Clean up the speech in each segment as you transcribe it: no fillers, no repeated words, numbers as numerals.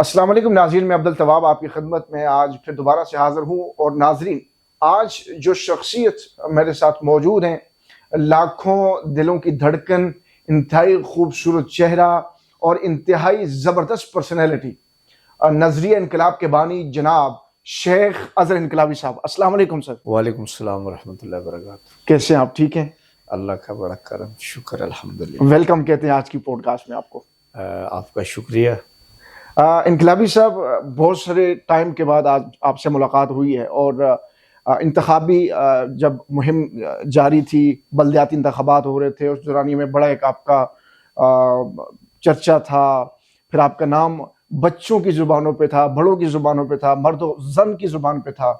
السلام علیکم ناظرین، میں عبدالتواب آپ کی خدمت میں آج پھر دوبارہ سے حاضر ہوں۔ اور ناظرین، آج جو شخصیت میرے ساتھ موجود ہیں، لاکھوں دلوں کی دھڑکن، انتہائی خوبصورت چہرہ اور انتہائی زبردست پرسنالٹی، نظریہ انقلاب کے بانی جناب شیخ اظہر انقلابی صاحب، السلام علیکم سر۔ وعلیکم السلام ورحمۃ اللہ وبرکاتہ۔ کیسے ہیں آپ؟ ٹھیک ہیں؟ اللہ کا بڑا کرم، شکر الحمدللہ۔ ویلکم کہتے ہیں آج کی پوڈ کاسٹ میں آپ کو۔ آپ کا شکریہ۔ انقلابی صاحب، بہت سارے ٹائم کے بعد آج آپ سے ملاقات ہوئی ہے، اور انتخابی جب مہم جاری تھی، بلدیاتی انتخابات ہو رہے تھے، اس دورانی میں بڑا ایک آپ کا چرچا تھا، پھر آپ کا نام بچوں کی زبانوں پہ تھا، بڑوں کی زبانوں پہ تھا، مرد و زن کی زبان پہ تھا۔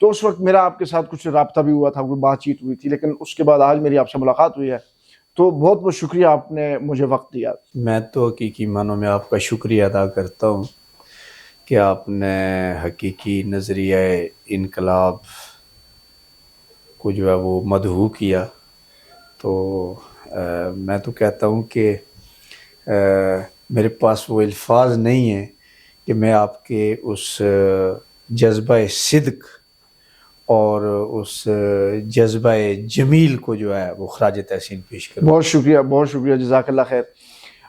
تو اس وقت میرا آپ کے ساتھ کچھ رابطہ بھی ہوا تھا، کوئی بات چیت ہوئی تھی، لیکن اس کے بعد آج میری آپ سے ملاقات ہوئی ہے، تو بہت بہت شکریہ، آپ نے مجھے وقت دیا۔ میں تو حقیقی معنوں میں آپ کا شکریہ ادا کرتا ہوں کہ آپ نے حقیقی نظریہ انقلاب کو جو ہے وہ مدعو کیا۔ تو میں تو کہتا ہوں کہ میرے پاس وہ الفاظ نہیں ہیں کہ میں آپ کے اس جذبہ صدق اور اس جذبہ جمیل کو جو ہے وہ خراج تحسین پیش کروں۔ بہت شکریہ، بہت شکریہ، جزاک اللہ خیر۔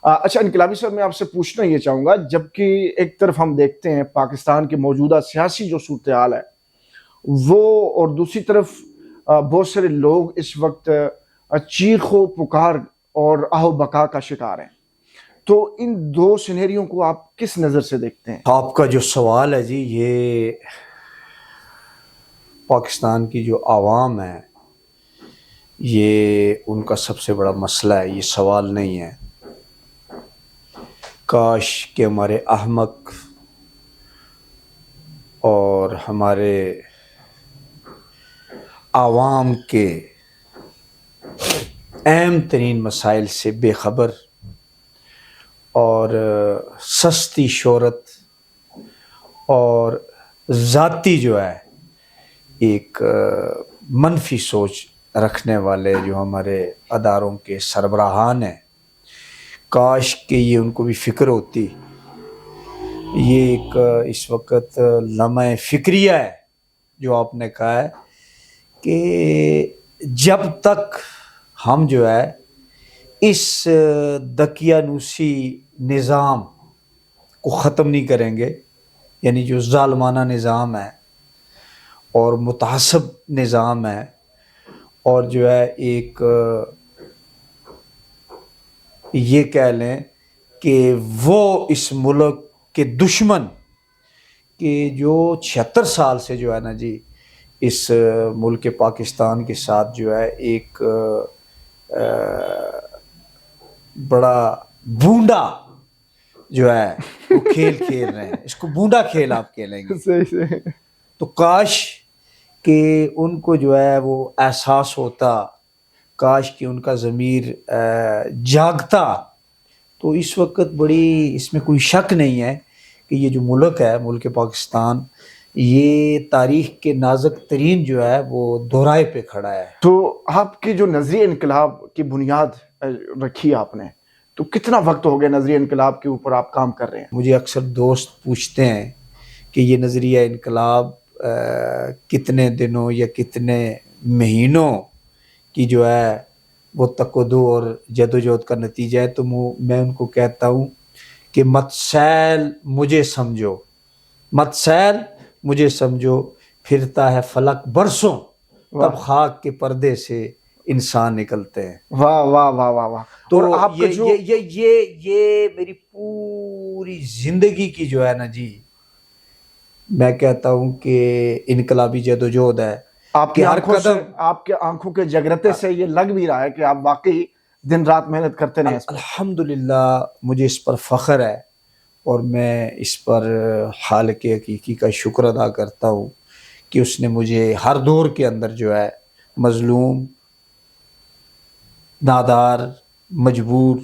اچھا انقلابی صاحب، میں آپ سے پوچھنا یہ چاہوں گا، جبکہ ایک طرف ہم دیکھتے ہیں پاکستان کے موجودہ سیاسی جو صورتحال ہے وہ، اور دوسری طرف بہت سارے لوگ اس وقت چیخ و پکار اور آہ و بکا کا شکار ہیں، تو ان دو سینیریوں کو آپ کس نظر سے دیکھتے ہیں؟ آپ کا جو سوال ہے جی، یہ پاکستان کی جو عوام ہے، یہ ان کا سب سے بڑا مسئلہ ہے، یہ سوال نہیں ہے۔ کاش کہ ہمارے احمق اور ہمارے عوام کے اہم ترین مسائل سے بے خبر اور سستی شہرت اور ذاتی جو ہے ایک منفی سوچ رکھنے والے جو ہمارے اداروں کے سربراہان ہیں، کاش کہ یہ ان کو بھی فکر ہوتی۔ یہ ایک اس وقت لمحہ فکریہ ہے جو آپ نے کہا ہے کہ جب تک ہم جو ہے اس دقیانوسی نظام کو ختم نہیں کریں گے، یعنی جو ظالمانہ نظام ہے اور متعصب نظام ہے، اور جو ہے ایک یہ کہہ لیں کہ وہ اس ملک کے دشمن کہ جو 76 سال سے جو ہے نا جی اس ملک پاکستان کے ساتھ جو ہے ایک بڑا بونڈا جو ہے وہ کھیل کھیل رہے ہیں، اس کو بونڈا کھیل آپ کہہ لیں گے۔ تو کاش کہ ان کو جو ہے وہ احساس ہوتا، کاش کہ ان کا ضمیر جاگتا، تو اس وقت بڑی اس میں کوئی شک نہیں ہے کہ یہ جو ملک ہے، ملک پاکستان، یہ تاریخ کے نازک ترین جو ہے وہ دورائے پہ کھڑا ہے۔ تو آپ کے جو نظریہ انقلاب کی بنیاد رکھی آپ نے، تو کتنا وقت ہو گیا نظریہ انقلاب کے اوپر آپ کام کر رہے ہیں؟ مجھے اکثر دوست پوچھتے ہیں کہ یہ نظریہ انقلاب کتنے دنوں یا کتنے مہینوں کی جو ہے وہ تقدو اور جدوجہد کا نتیجہ ہے، تو میں ان کو کہتا ہوں کہ مت سیل مجھے سمجھو، مت سیل مجھے سمجھو، پھرتا ہے فلک برسوں، تب خاک کے پردے سے انسان نکلتے ہیں۔ واہ واہ واہ واہ واہ۔ تو اور آپ کا جو یہ میری پوری زندگی کی جو ہے نا جی، میں کہتا ہوں کہ انقلابی جدوجہد ہے۔ آپ کی آنکھوں سے، آپ کے آنکھوں کے جگرتے سے یہ لگ بھی رہا ہے کہ آپ واقعی دن رات محنت کرتے رہے۔ الحمدللہ مجھے اس پر فخر ہے، اور میں اس پر خالق حقیقی کا شکر ادا کرتا ہوں کہ اس نے مجھے ہر دور کے اندر جو ہے مظلوم، نادار، مجبور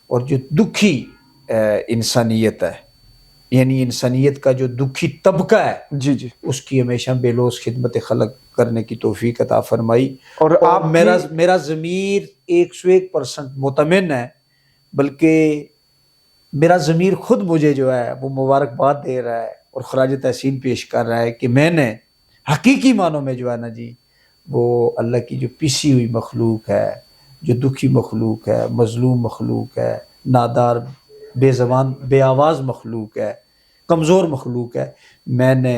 اور جو دکھی انسانیت ہے، یعنی انسانیت کا جو دکھی طبقہ ہے، جی جی، اس کی ہمیشہ بے لوث خدمت خلق کرنے کی توفیق عطا فرمائی۔ اور آپ میرا ضمیر 101% مطمئن ہے، بلکہ میرا ضمیر خود مجھے جو ہے وہ مبارکباد دے رہا ہے اور خراج تحسین پیش کر رہا ہے کہ میں نے حقیقی معنوں میں جو ہے نا جی وہ اللہ کی جو پسی ہوئی مخلوق ہے، جو دکھی مخلوق ہے، مظلوم مخلوق ہے، نادار، بے زبان، بے آواز مخلوق ہے، کمزور مخلوق ہے، میں نے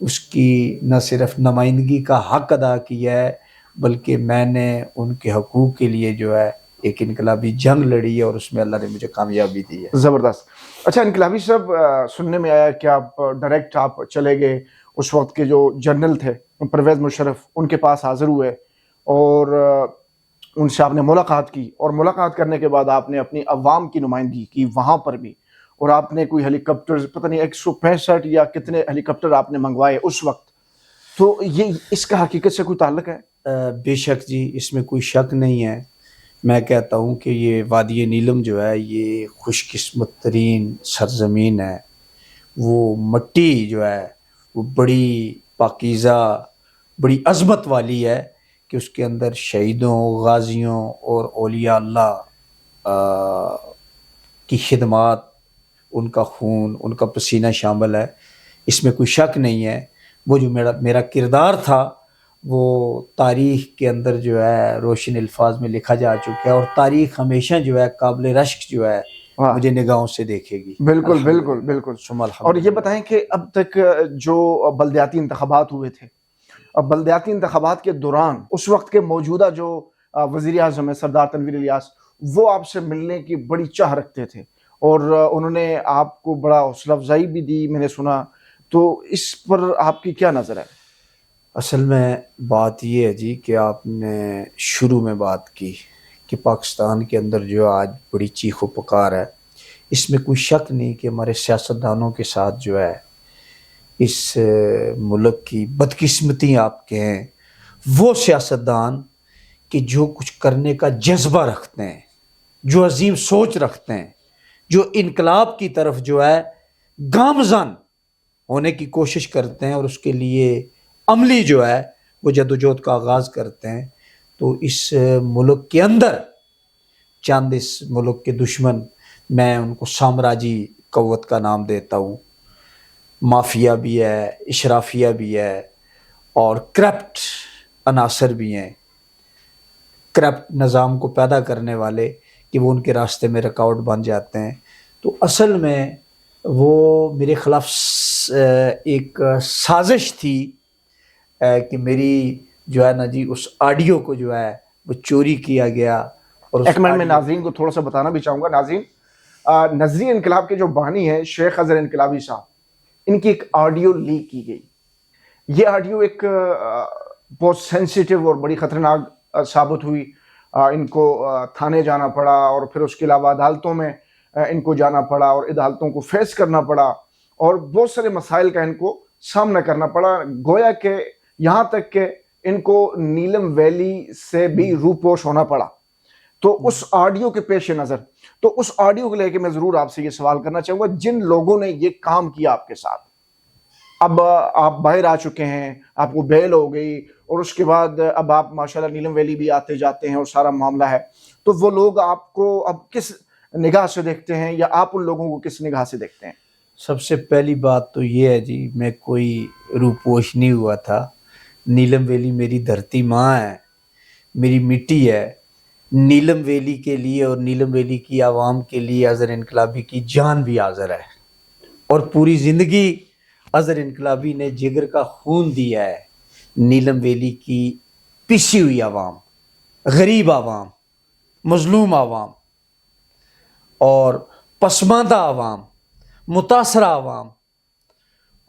اس کی نہ صرف نمائندگی کا حق ادا کیا ہے بلکہ میں نے ان کے حقوق کے لیے جو ہے ایک انقلابی جنگ لڑی ہے اور اس میں اللہ نے مجھے کامیابی دی ہے۔ زبردست۔ اچھا انقلابی صاحب، سننے میں آیا کہ آپ ڈائریکٹ آپ چلے گئے، اس وقت کے جو جنرل تھے پرویز مشرف ان کے پاس حاضر ہوئے اور ان سے آپ نے ملاقات کی، اور ملاقات کرنے کے بعد آپ نے اپنی عوام کی نمائندگی کی وہاں پر بھی، اور آپ نے کوئی ہیلی کاپٹر پتہ نہیں 165 یا کتنے ہیلی کاپٹر آپ نے منگوائے اس وقت، تو یہ اس کا حقیقت سے کوئی تعلق ہے؟ بے شک جی، اس میں کوئی شک نہیں ہے۔ میں کہتا ہوں کہ یہ وادی نیلم جو ہے یہ خوش قسمت ترین سرزمین ہے۔ وہ مٹی جو ہے وہ بڑی پاکیزہ، بڑی عظمت والی ہے کہ اس کے اندر شہیدوں، غازیوں اور اولیاء اللہ کی خدمات، ان کا خون، ان کا پسینہ شامل ہے، اس میں کوئی شک نہیں ہے۔ وہ جو میرا کردار تھا وہ تاریخ کے اندر جو ہے روشن الفاظ میں لکھا جا چکا ہے، اور تاریخ ہمیشہ جو ہے قابل رشک جو ہے مجھے نگاہوں سے دیکھے گی۔ بالکل بالکل بالکل۔ اور یہ بتائیں کہ اب تک جو بلدیاتی انتخابات ہوئے تھے، اب بلدیاتی انتخابات کے دوران اس وقت کے موجودہ جو وزیر اعظم ہے سردار تنویر الیاس، وہ آپ سے ملنے کی بڑی چاہ رکھتے تھے اور انہوں نے آپ کو بڑا حوصلہ افزائی بھی دی، میں نے سنا، تو اس پر آپ کی کیا نظر ہے؟ اصل میں بات یہ ہے جی کہ آپ نے شروع میں بات کی کہ پاکستان کے اندر جو آج بڑی چیخ و پکار ہے، اس میں کوئی شک نہیں کہ ہمارے سیاستدانوں کے ساتھ جو ہے اس ملک کی بدقسمتی آپ کے ہیں وہ سیاستدان کہ جو کچھ کرنے کا جذبہ رکھتے ہیں، جو عظیم سوچ رکھتے ہیں، جو انقلاب کی طرف جو ہے گامزن ہونے کی کوشش کرتے ہیں اور اس کے لیے عملی جو ہے وہ جدوجہد کا آغاز کرتے ہیں، تو اس ملک کے اندر چند اس ملک کے دشمن، میں ان کو سامراجی قوت کا نام دیتا ہوں، مافیا بھی ہے، اشرافیہ بھی ہے اور کرپٹ عناصر بھی ہیں، کرپٹ نظام کو پیدا کرنے والے کہ وہ ان کے راستے میں رکاوٹ بن جاتے ہیں۔ تو اصل میں وہ میرے خلاف ایک سازش تھی کہ میری جو ہے نا جی اس آڈیو کو جو ہے وہ چوری کیا گیا۔ اور ایک منٹ میں ناظرین کو تھوڑا سا بتانا بھی چاہوں گا۔ ناظرین، نظری انقلاب کے جو بانی ہیں شیخ اظہر انقلابی صاحب، ان کی ایک آڈیو لیک کی گئی۔ یہ آڈیو ایک بہت سینسیٹیو اور بڑی خطرناک ثابت ہوئی، ان کو تھانے جانا پڑا اور پھر اس کے علاوہ عدالتوں میں ان کو جانا پڑا اور عدالتوں کو فیس کرنا پڑا اور بہت سارے مسائل کا ان کو سامنا کرنا پڑا، گویا کہ یہاں تک کہ ان کو نیلم ویلی سے بھی روپوش ہونا پڑا۔ تو اس آڈیو کے پیش نظر، تو اس آڈیو کو لے کے میں ضرور آپ سے یہ سوال کرنا چاہوں گا، جن لوگوں نے یہ کام کیا آپ کے ساتھ، اب آپ باہر آ چکے ہیں، آپ کو بیل ہو گئی اور اس کے بعد اب آپ ماشاءاللہ نیلم ویلی بھی آتے جاتے ہیں اور سارا معاملہ ہے، تو وہ لوگ آپ کو اب کس نگاہ سے دیکھتے ہیں یا آپ ان لوگوں کو کس نگاہ سے دیکھتے ہیں؟ سب سے پہلی بات تو یہ ہے جی، میں کوئی روپوش نہیں ہوا تھا۔ نیلم ویلی میری دھرتی ماں ہے، میری مٹی ہے۔ نیلم ویلی کے لیے اور نیلم ویلی کی عوام کے لیے اظہر انقلابی کی جان بھی حاضر ہے، اور پوری زندگی اظہر انقلابی نے جگر کا خون دیا ہے نیلم ویلی کی پسی ہوئی عوام، غریب عوام، مظلوم عوام اور پسماندہ عوام، متاثرہ عوام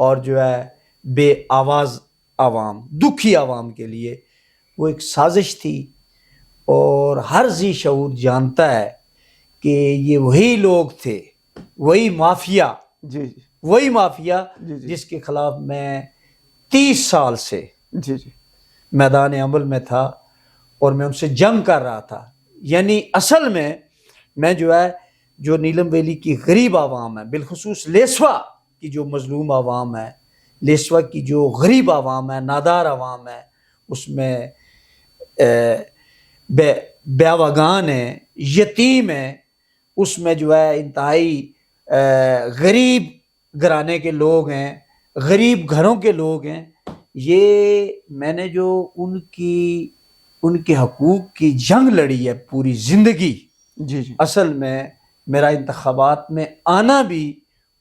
اور جو ہے بے آواز عوام، دکھی عوام کے لیے وہ ایک سازش تھی۔ اور ہر ذی شعور جانتا ہے کہ یہ وہی لوگ تھے، وہی مافیا، جی جی وہی مافیا جی جی جس کے خلاف میں 30 سال سے جی جی میدان عمل میں تھا اور میں ان سے جنگ کر رہا تھا۔ یعنی اصل میں جو ہے جو نیلم ویلی کی غریب عوام ہے، بالخصوص لیسوا کی جو مظلوم عوام ہے، لیسوا کی جو غریب عوام ہے، نادار عوام ہے، اس میں بیواگان ہیں، یتیم ہیں، اس میں جو ہے انتہائی غریب گھرانے کے لوگ ہیں، غریب گھروں کے لوگ ہیں، یہ میں نے جو ان کے حقوق کی جنگ لڑی ہے پوری زندگی، جی جی اصل میں میرا انتخابات میں آنا بھی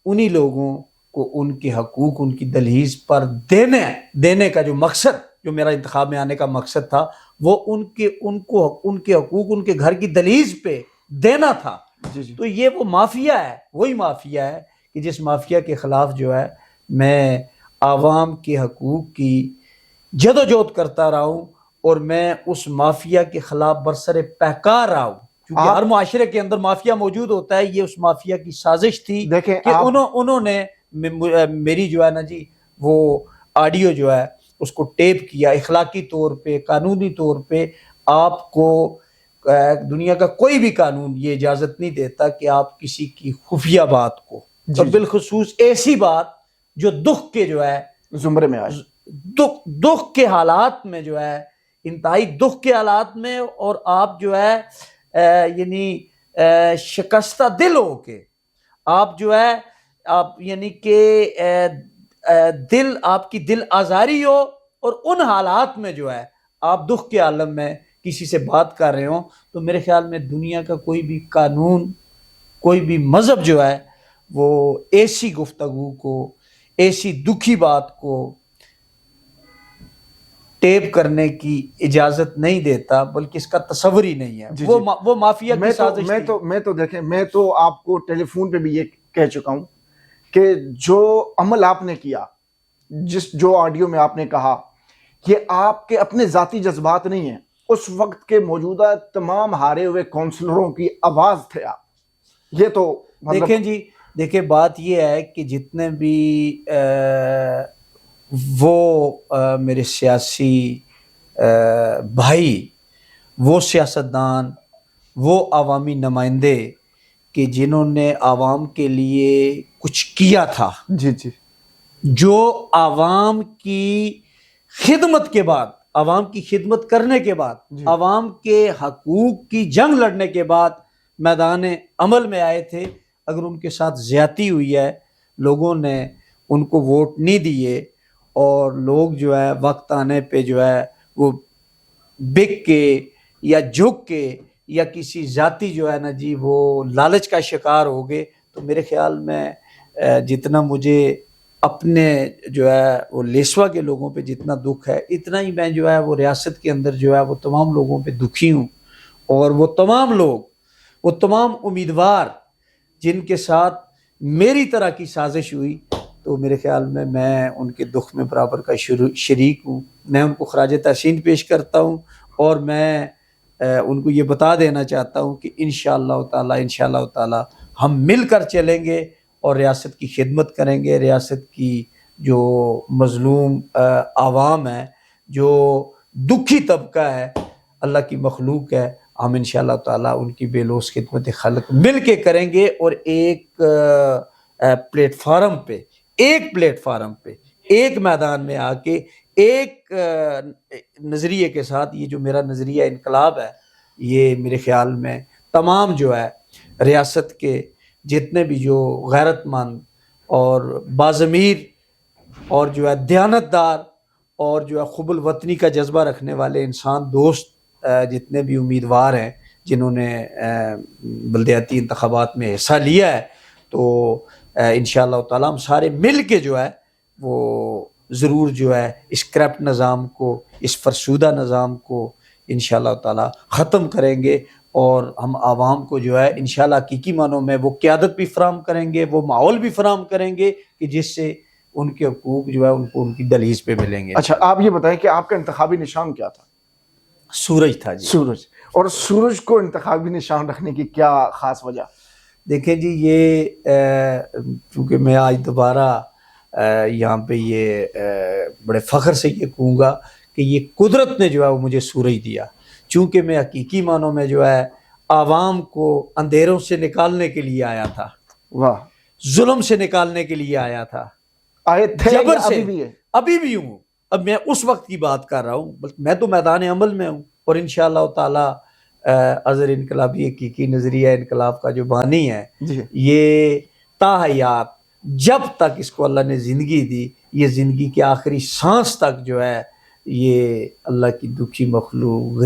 انہی لوگوں کو ان کے حقوق ان کی دہلیز پر دینے کا جو مقصد، جو میرا انتخاب میں آنے کا مقصد تھا، وہ ان کے حقوق ان کے گھر کی دہلیز پہ دینا تھا۔ جی جی تو یہ وہ مافیا ہے، وہی مافیا ہے کہ جس مافیا کے خلاف جو ہے میں عوام کے حقوق کی جدوجہد کرتا رہا ہوں، اور میں اس مافیا کے خلاف برسر پیکار رہا ہوں، کیونکہ ہر معاشرے کے اندر مافیا موجود ہوتا ہے۔ یہ اس مافیا کی سازش تھی دیکھیں کہ انہوں نے میری جو ہے نا جی وہ آڈیو جو ہے اس کو ٹیپ کیا، اخلاقی طور پہ، قانونی طور پہ آپ کو دنیا کا کوئی بھی قانون یہ اجازت نہیں دیتا کہ آپ کسی کی خفیہ بات کو، اور بالخصوص ایسی بات جو دکھ کے جو ہے زمرے میں آئے، دکھ کے حالات میں جو ہے، انتہائی دکھ کے حالات میں، اور آپ جو ہے یعنی شکستہ دل ہو کے آپ جو ہے آپ یعنی کہ دل آپ کی دل آزاری ہو، اور ان حالات میں جو ہے آپ دکھ کے عالم میں کسی سے بات کر رہے ہوں، تو میرے خیال میں دنیا کا کوئی بھی قانون، کوئی بھی مذہب جو ہے وہ ایسی گفتگو کو، ایسی دکھی بات کو ٹیپ کرنے کی اجازت نہیں دیتا، بلکہ اس کا تصور ہی نہیں ہے۔ وہ مافیا کی سازش تھی۔ میں تو دیکھیں، میں تو آپ کو ٹیلی فون پہ بھی یہ کہہ چکا ہوں کہ جو عمل آپ نے کیا، جو آڈیو میں آپ نے کہا، یہ آپ کے اپنے ذاتی جذبات نہیں ہیں، اس وقت کے موجودہ تمام ہارے ہوئے کونسلروں کی آواز تھے آپ۔ یہ تو دیکھیں جی، دیکھیں بات یہ ہے کہ جتنے بھی وہ میرے سیاسی بھائی، وہ سیاستدان، وہ عوامی نمائندے کہ جنہوں نے عوام کے لیے کچھ کیا تھا، جی جی جو عوام کی خدمت کے بعد، عوام کی خدمت کرنے کے بعد، عوام کے حقوق کی جنگ لڑنے کے بعد میدان عمل میں آئے تھے، اگر ان کے ساتھ زیادتی ہوئی ہے، لوگوں نے ان کو ووٹ نہیں دیے، اور لوگ جو ہے وقت آنے پہ جو ہے وہ بک کے یا جھک کے یا کسی ذاتی جو ہے نا جی وہ لالچ کا شکار ہو گئے، تو میرے خیال میں جتنا مجھے اپنے جو ہے وہ لیسوا کے لوگوں پہ جتنا دکھ ہے، اتنا ہی میں جو ہے وہ ریاست کے اندر جو ہے وہ تمام لوگوں پہ دکھی ہوں، اور وہ تمام لوگ، وہ تمام امیدوار جن کے ساتھ میری طرح کی سازش ہوئی، تو میرے خیال میں ان کے دکھ میں برابر کا شریک ہوں۔ میں ان کو خراج تحسین پیش کرتا ہوں، اور میں ان کو یہ بتا دینا چاہتا ہوں کہ انشاءاللہ تعالی ہم مل کر چلیں گے، اور ریاست کی خدمت کریں گے۔ ریاست کی جو مظلوم عوام ہے، جو دکھی طبقہ ہے، اللہ کی مخلوق ہے، ہم انشاءاللہ تعالی ان کی بے لوث خدمت خلق مل کے کریں گے، اور ایک پلیٹ فارم پہ، ایک میدان میں آ کے، ایک نظریے کے ساتھ، یہ جو میرا نظریہ انقلاب ہے، یہ میرے خیال میں تمام جو ہے ریاست کے جتنے بھی جو غیرت مند اور باضمیر اور جو ہے دیانتدار اور جو ہے حب الوطنی کا جذبہ رکھنے والے انسان دوست جتنے بھی امیدوار ہیں، جنہوں نے بلدیاتی انتخابات میں حصہ لیا ہے، تو انشاءاللہ تعالی ہم سارے مل کے جو ہے وہ ضرور جو ہے اس کرپٹ نظام کو، اس فرسودہ نظام کو انشاءاللہ تعالی ختم کریں گے، اور ہم عوام کو جو ہے انشاءاللہ حقیقی معنوں میں وہ قیادت بھی فراہم کریں گے، وہ ماحول بھی فراہم کریں گے کہ جس سے ان کے حقوق جو ہے ان کو ان کی دہلیز پہ ملیں گے۔ اچھا، آپ یہ بتائیں کہ آپ کا انتخابی نشان کیا تھا؟ سورج تھا جی۔ سورج۔ اور سورج کو انتخابی نشان رکھنے کی کیا خاص وجہ؟ دیکھیں جی، یہ چونکہ میں آج دوبارہ یہاں پہ یہ بڑے فخر سے یہ کہوں گا کہ یہ قدرت نے جو ہے وہ مجھے سورج دیا، چونکہ میں حقیقی معنوں میں جو ہے عوام کو اندھیروں سے نکالنے کے لیے آیا تھا، واہ، ظلم سے نکالنے کے لیے آیا تھا، آئے تھے یا جبر سے، ابھی بھی ہے؟ ابھی بھی ہوں۔ اب میں اس وقت کی بات کر رہا ہوں، میں تو میدان عمل میں ہوں، اور انشاءاللہ تعالی اظہر انقلابی حقیقی نظریہ انقلاب کا جو بانی ہے، جی، یہ تا حیات، جب تک اس کو اللہ نے زندگی دی، یہ زندگی کے آخری سانس تک جو ہے یہ اللہ کی دکھی مخلوق،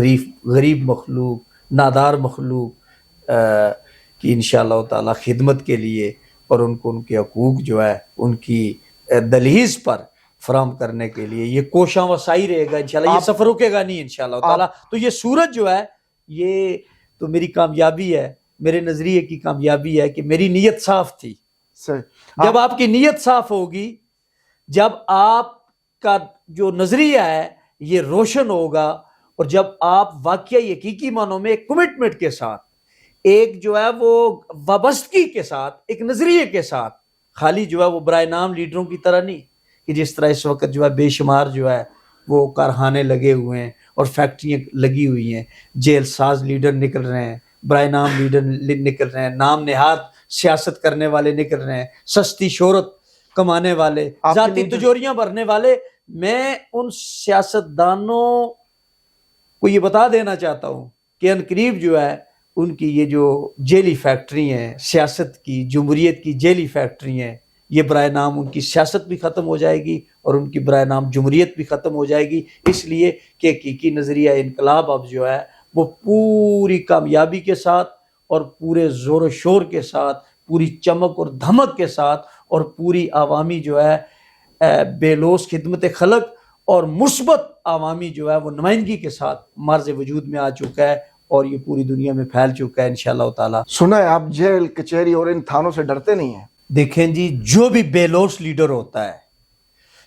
غریب مخلوق، نادار مخلوق کی انشاءاللہ تعالی خدمت کے لیے اور ان کو ان کے حقوق جو ہے ان کی دہلیز پر فراہم کرنے کے لیے یہ کوشاں وسائی رہے گا انشاءاللہ، یہ سفر رکے گا نہیں انشاءاللہ تعالی۔ تو یہ سورج جو ہے یہ تو میری کامیابی ہے، میرے نظریے کی کامیابی ہے کہ میری نیت صاف تھی۔ جب آپ کی نیت صاف ہوگی، جب آپ کا جو نظریہ ہے یہ روشن ہوگا، اور جب آپ واقعی حقیقی معنوں میں ایک کمٹمنٹ کے ساتھ، ایک جو ہے وہ وابستگی کے ساتھ، ایک نظریے کے ساتھ، خالی جو ہے وہ برائے نام لیڈروں کی طرح نہیں کہ جس طرح اس وقت جو ہے بے شمار جو ہے وہ کارخانے لگے ہوئے ہیں اور فیکٹریاں لگی ہوئی ہیں، جیل ساز لیڈر نکل رہے ہیں، برائے نام لیڈر نکل رہے ہیں، نام نہاد سیاست کرنے والے نکل رہے ہیں، سستی شہرت کمانے والے، ذاتی تجوریاں بھرنے والے۔ میں ان سیاستدانوں کو یہ بتا دینا چاہتا ہوں کہ عنقریب جو ہے ان کی یہ جو جیلی فیکٹری ہیں، سیاست کی، جمہوریت کی جیلی فیکٹری ہیں، یہ برائے نام ان کی سیاست بھی ختم ہو جائے گی اور ان کی برائے نام جمہوریت بھی ختم ہو جائے گی، اس لیے کہ حقیقی نظریہ انقلاب اب جو ہے وہ پوری کامیابی کے ساتھ اور پورے زور و شور کے ساتھ، پوری چمک اور دھمک کے ساتھ اور پوری عوامی جو ہے بے لوث خدمت خلق اور مثبت عوامی جو ہے وہ نمائندگی کے ساتھ مرز وجود میں آ چکا ہے اور یہ پوری دنیا میں پھیل چکا ہے انشاءاللہ تعالی۔ سنا ہے آپ جیل کچہری اور ان تھانوں سے ڈرتے نہیں ہیں؟ دیکھیں جی، جو بھی بے لوث لیڈر ہوتا ہے،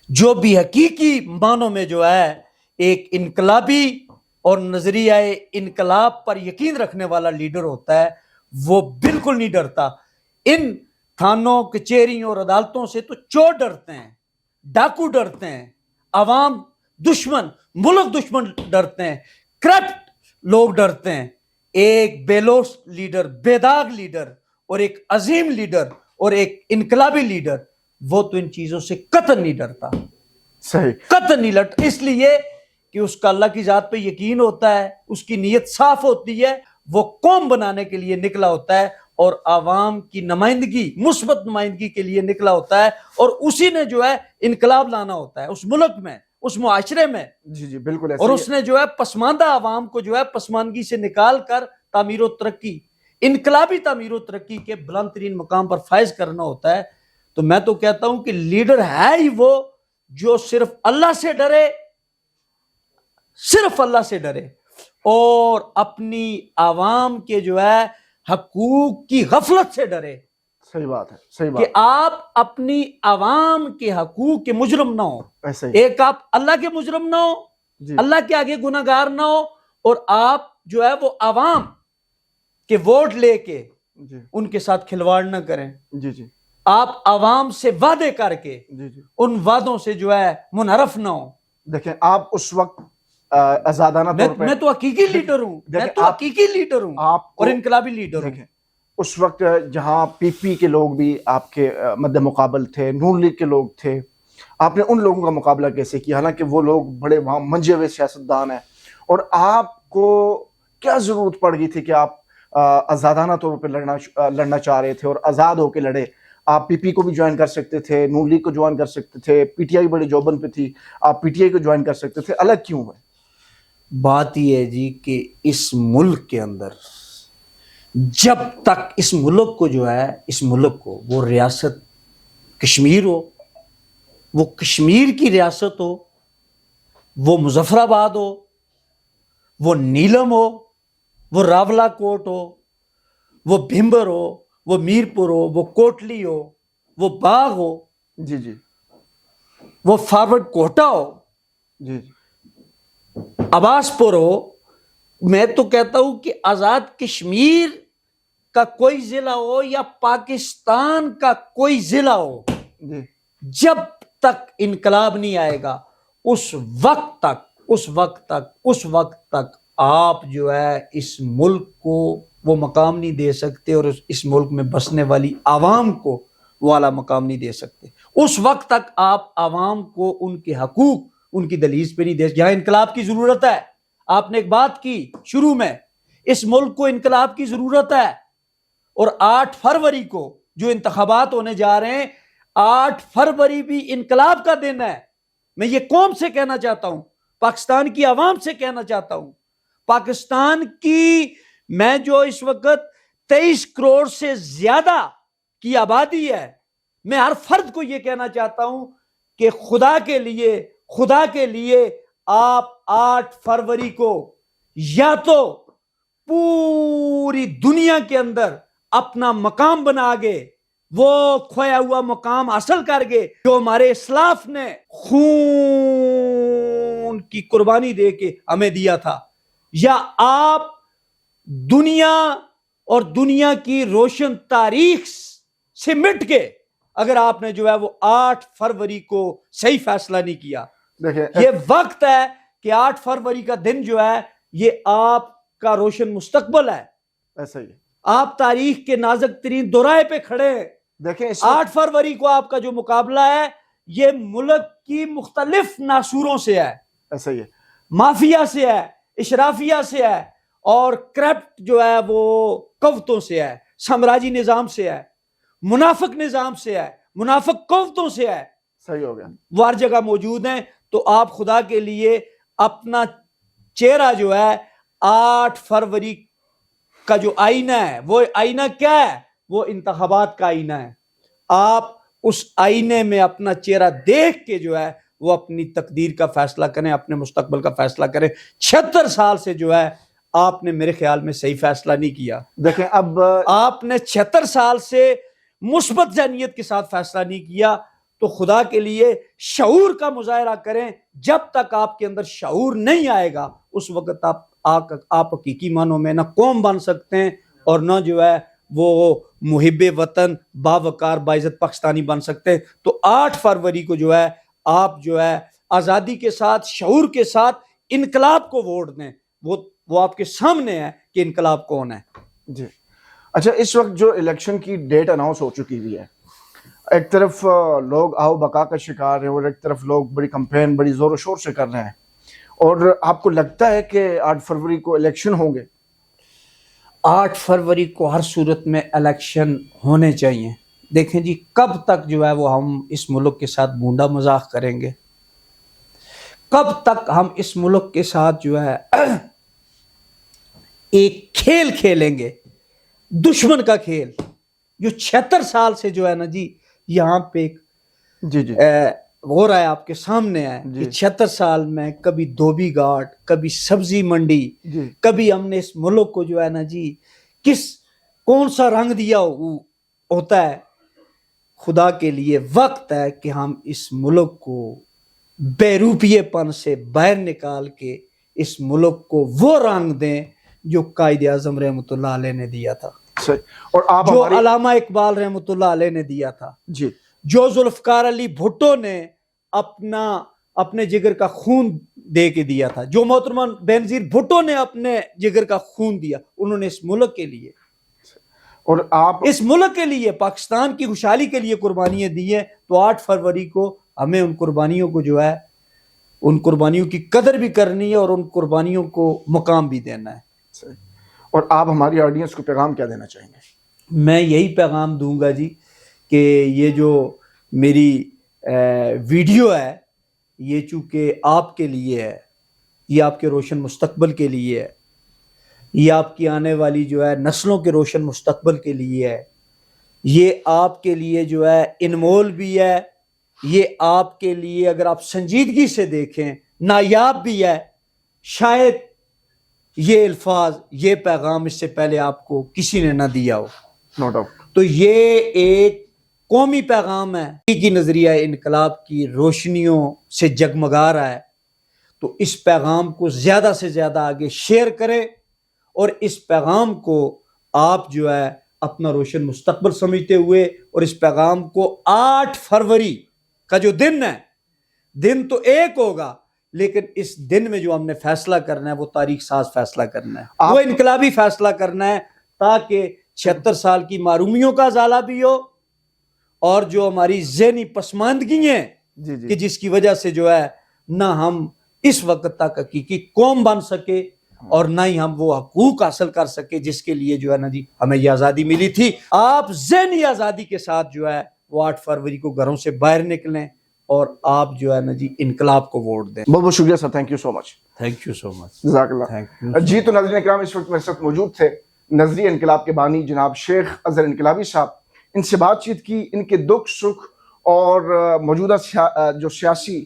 جو بھی حقیقی معنوں میں جو ہے ایک انقلابی اور نظریہ انقلاب پر یقین رکھنے والا لیڈر ہوتا ہے، وہ بالکل نہیں ڈرتا۔ ان تھانوں، کچہریوں اور عدالتوں سے تو چور ڈرتے ہیں، ڈاکو ڈرتے ہیں، عوام دشمن، ملک دشمن ڈرتے ہیں، کرپٹ لوگ ڈرتے ہیں۔ ایک بے لوث لیڈر، بے داغ لیڈر اور ایک عظیم لیڈر اور ایک انقلابی لیڈر، وہ تو ان چیزوں سے قطعاً نہیں ڈرتا، صحیح، قطعاً نہیں ڈرتا، اس لیے کہ اس کا اللہ کی ذات پہ یقین ہوتا ہے، اس کی نیت صاف ہوتی ہے، وہ قوم بنانے کے لیے نکلا ہوتا ہے اور عوام کی نمائندگی، مثبت نمائندگی کے لیے نکلا ہوتا ہے، اور اسی نے جو ہے انقلاب لانا ہوتا ہے اس ملک میں، اس معاشرے میں۔ جی جی بالکل ایسا اور ہی اس نے جو ہے پسماندہ عوام کو جو ہے پسماندگی سے نکال کر تعمیر و ترقی، انقلابی تعمیر و ترقی کے بلند ترین مقام پر فائز کرنا ہوتا ہے۔ تو میں تو کہتا ہوں کہ لیڈر ہے ہی وہ جو صرف اللہ سے ڈرے، صرف اللہ سے ڈرے اور اپنی عوام کے جو ہے حقوق کی غفلت سے ڈرے۔ صحیح بات ہے، صحیح کہ بات آپ اپنی عوام کے حقوق کے مجرم نہ ہو، ایسا ہی ایک آپ اللہ کے مجرم نہ ہو، جی اللہ کے آگے گناہگار نہ ہو، اور آپ جو ہے وہ عوام کے ووٹ لے کے جی ان کے ساتھ کھلواڑ نہ کریں۔ جی جی آپ عوام سے وعدے کر کے جی جی ان وعدوں سے جو ہے منحرف نہ ہو۔ دیکھیں آپ اس وقت آزادانہ طور پہ میں تو حقیقی لیڈر ہوں، میں تو حقیقی لیڈر ہوں آپ اور انقلابی لیڈر ہوں۔ دیکھیں اس وقت جہاں پی پی کے لوگ بھی آپ کے مد مقابل تھے، نون لیگ کے لوگ تھے، آپ نے ان لوگوں کا مقابلہ کیسے کیا؟ حالانکہ وہ لوگ بڑے وہاں منجے ہوئے سیاستدان ہیں، اور آپ کو کیا ضرورت پڑ گئی تھی کہ آپ آزادانہ طور پہ لڑنا چاہ رہے تھے اور آزاد ہو کے لڑے؟ آپ پی پی کو بھی جوائن کر سکتے تھے، نون لیگ کو جوائن کر سکتے تھے، پی ٹی آئی بڑے جوبن پہ تھی، آپ پی ٹی آئی کو جوائن کر سکتے تھے، الگ کیوں ہوئے؟ بات یہ ہے جی کہ اس ملک کے اندر جب تک اس ملک کو جو ہے، اس ملک کو، وہ ریاست کشمیر ہو، وہ کشمیر کی ریاست ہو، وہ مظفر آباد ہو، وہ نیلم ہو، وہ راولہ کوٹ ہو، وہ بھمبر ہو، وہ میرپور ہو، وہ کوٹلی ہو، وہ باغ ہو، جی جی وہ فارورڈ کوٹا ہو، جی جی عباس پور ہو، میں تو کہتا ہوں کہ آزاد کشمیر کا کوئی ضلع ہو یا پاکستان کا کوئی ضلع ہو، جی جب تک انقلاب نہیں آئے گا اس وقت تک آپ جو ہے اس ملک کو وہ مقام نہیں دے سکتے اور اس ملک میں بسنے والی عوام کو وہ اعلیٰ مقام نہیں دے سکتے۔ اس وقت تک آپ عوام کو ان کے حقوق ان کی دہلیز پہ نہیں دے سکتے۔ یہاں انقلاب کی ضرورت ہے۔ آپ نے ایک بات کی شروع میں، اس ملک کو انقلاب کی ضرورت ہے، اور 8 فروری کو جو انتخابات ہونے جا رہے ہیں، 8 فروری بھی انقلاب کا دن ہے. میں یہ قوم سے کہنا چاہتا ہوں، پاکستان کی عوام سے کہنا چاہتا ہوں، پاکستان کی میں جو اس وقت 23 کروڑ سے زیادہ کی آبادی ہے، میں ہر فرد کو یہ کہنا چاہتا ہوں کہ خدا کے لیے آپ 8 فروری کو یا تو پوری دنیا کے اندر اپنا مقام بنا گے، وہ کھویا ہوا مقام حاصل کر گے جو ہمارے اسلاف نے خون کی قربانی دے کے ہمیں دیا تھا، یا آپ دنیا اور دنیا کی روشن تاریخ سے مٹ کے اگر آپ نے جو ہے وہ 8 فروری کو صحیح فیصلہ نہیں کیا. یہ وقت ہے کہ 8 فروری کا دن جو ہے یہ آپ کا روشن مستقبل ہے. ایسا ہی آپ تاریخ کے نازک ترین دورائے پہ کھڑے ہیں. دیکھیں 8 فروری کو آپ کا جو مقابلہ ہے یہ ملک کی مختلف ناسوروں سے ہے. ایسا ہی ہے، مافیا سے ہے، اشرافیہ سے ہے، اور کرپٹ جو ہے وہ قوتوں سے ہے، سامراجی نظام سے ہے، منافق نظام سے ہے، منافق قوتوں سے ہے. صحیح ہو گیا. وہ ہر جگہ موجود ہیں. تو آپ خدا کے لیے اپنا چہرہ جو ہے 8 فروری کا جو آئینہ ہے، وہ آئینہ کیا ہے؟ وہ انتخابات کا آئینہ ہے. آپ اس آئینے میں اپنا چہرہ دیکھ کے جو ہے وہ اپنی تقدیر کا فیصلہ کریں، اپنے مستقبل کا فیصلہ کریں. 76 سال سے جو ہے آپ نے میرے خیال میں صحیح فیصلہ نہیں کیا. دیکھیں اب آپ نے 76 سال سے مثبت ذہنیت کے ساتھ فیصلہ نہیں کیا. تو خدا کے لیے شعور کا مظاہرہ کریں. جب تک آپ کے اندر شعور نہیں آئے گا اس وقت آپ حقیقی معنوں میں نہ قوم بن سکتے ہیں اور نہ جو ہے وہ محب وطن باوقار باعزت پاکستانی بن سکتے ہیں. تو 8 فروری کو جو ہے آپ جو ہے آزادی کے ساتھ، شعور کے ساتھ انقلاب کو ووٹ دیں. وہ آپ کے سامنے ہے کہ انقلاب کون ہے. جی اچھا، اس وقت جو الیکشن کی ڈیٹ اناؤنس ہو چکی ہوئی ہے، ایک طرف لوگ آؤ بقا کا شکار ہیں اور ایک طرف لوگ بڑی کمپین بڑی زور و شور سے کر رہے ہیں، اور آپ کو لگتا ہے کہ 8 فروری کو الیکشن ہوں گے؟ 8 فروری کو ہر صورت میں الیکشن ہونے چاہیے. دیکھیں جی، کب تک جو ہے وہ ہم اس ملک کے ساتھ بونڈا مذاق کریں گے؟ کب تک ہم اس ملک کے ساتھ جو ہے ایک کھیل کھیلیں گے، دشمن کا کھیل، جو 76 سال سے جو ہے نا جی یہاں پہ جی جی ہو رہا ہے، آپ کے سامنے ہے کہ 76 سال میں کبھی دھوبی گھاٹ، کبھی سبزی منڈی، کبھی ہم نے اس ملک کو جو ہے نا جی کون سا رنگ دیا ہوتا ہے. خدا کے لیے وقت ہے کہ ہم اس ملک کو بے روپیے پن سے باہر نکال کے اس ملک کو وہ رنگ دیں جو قائد اعظم رحمۃ اللہ علیہ نے دیا تھا، اور آپ جو علامہ اقبال رحمۃ اللہ علیہ نے دیا تھا، جی جو ذوالفقار علی بھٹو نے اپنے جگر کا خون دے کے دیا تھا، جو محترمہ بینظیر بھٹو نے اپنے جگر کا خون دیا. انہوں نے اس ملک کے لیے، اور آپ اس ملک کے لیے، پاکستان کی خوشحالی کے لیے قربانیاں دی ہیں. تو 8 فروری کو ہمیں ان قربانیوں کو جو ہے ان قربانیوں کی قدر بھی کرنی ہے اور ان قربانیوں کو مقام بھی دینا ہے. اور آپ ہماری آڈینس کو پیغام کیا دینا چاہیں گے؟ میں یہی پیغام دوں گا جی کہ یہ جو میری ویڈیو ہے یہ چونکہ آپ کے لیے ہے، یہ آپ کے روشن مستقبل کے لیے ہے، یہ آپ کی آنے والی جو ہے نسلوں کے روشن مستقبل کے لیے ہے، یہ آپ کے لیے جو ہے انمول بھی ہے، یہ آپ کے لیے اگر آپ سنجیدگی سے دیکھیں نایاب بھی ہے. شاید یہ الفاظ، یہ پیغام اس سے پہلے آپ کو کسی نے نہ دیا ہو. No doubt. تو یہ ایک قومی پیغام ہے کی نظریہ انقلاب کی روشنیوں سے جگمگا رہا ہے. تو اس پیغام کو زیادہ سے زیادہ آگے شیئر کریں اور اس پیغام کو آپ جو ہے اپنا روشن مستقبل سمجھتے ہوئے، اور اس پیغام کو 8 فروری کا جو دن ہے، دن تو ایک ہوگا لیکن اس دن میں جو ہم نے فیصلہ کرنا ہے وہ تاریخ ساز فیصلہ کرنا ہے، وہ انقلابی فیصلہ کرنا ہے تاکہ 76 سال کی معرومیوں کا ازالہ بھی ہو اور جو ہماری ذہنی پسماندگی ہیں کہ جس کی وجہ سے جو ہے نہ ہم اس وقت تک حقیقی قوم بن سکے اور نہ ہی ہم وہ حقوق حاصل کر سکے جس کے لیے جو ہے نا جی ہمیں یہ آزادی ملی تھی. آپ ذہنی آزادی کے ساتھ جو ہے وہ 8 فروری کو گھروں سے باہر نکلیں اور آپ جو ہے نا جی انقلاب کو ووٹ دیں. بہت بہت شکریہ sir, thank you so much. Thank you so much. جزاک اللہ. جی تو ناظرین کرام, اس وقت میرے ساتھ موجود تھے نظری انقلاب کے بانی جناب شیخ اظہر انقلابی صاحب. ان سے بات چیت کی, ان کے دکھ سکھ اور موجودہ جو سیاسی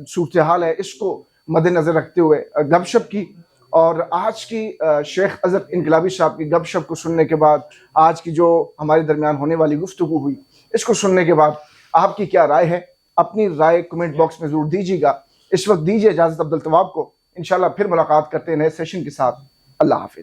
صورتحال ہے اس کو مد نظر رکھتے ہوئے گپ شپ کی. اور آج کی شیخ اظہر انقلابی صاحب کی گپ شپ کو سننے کے بعد, آج کی جو ہمارے درمیان ہونے والی گفتگو ہوئی اس کو سننے کے بعد آپ کی کیا رائے ہے؟ اپنی رائے کمنٹ باکس میں ضرور دیجیے گا. اس وقت دیجیے اجازت عبدالتواب کو, انشاءاللہ پھر ملاقات کرتے ہیں نئے سیشن کے ساتھ. اللہ حافظ.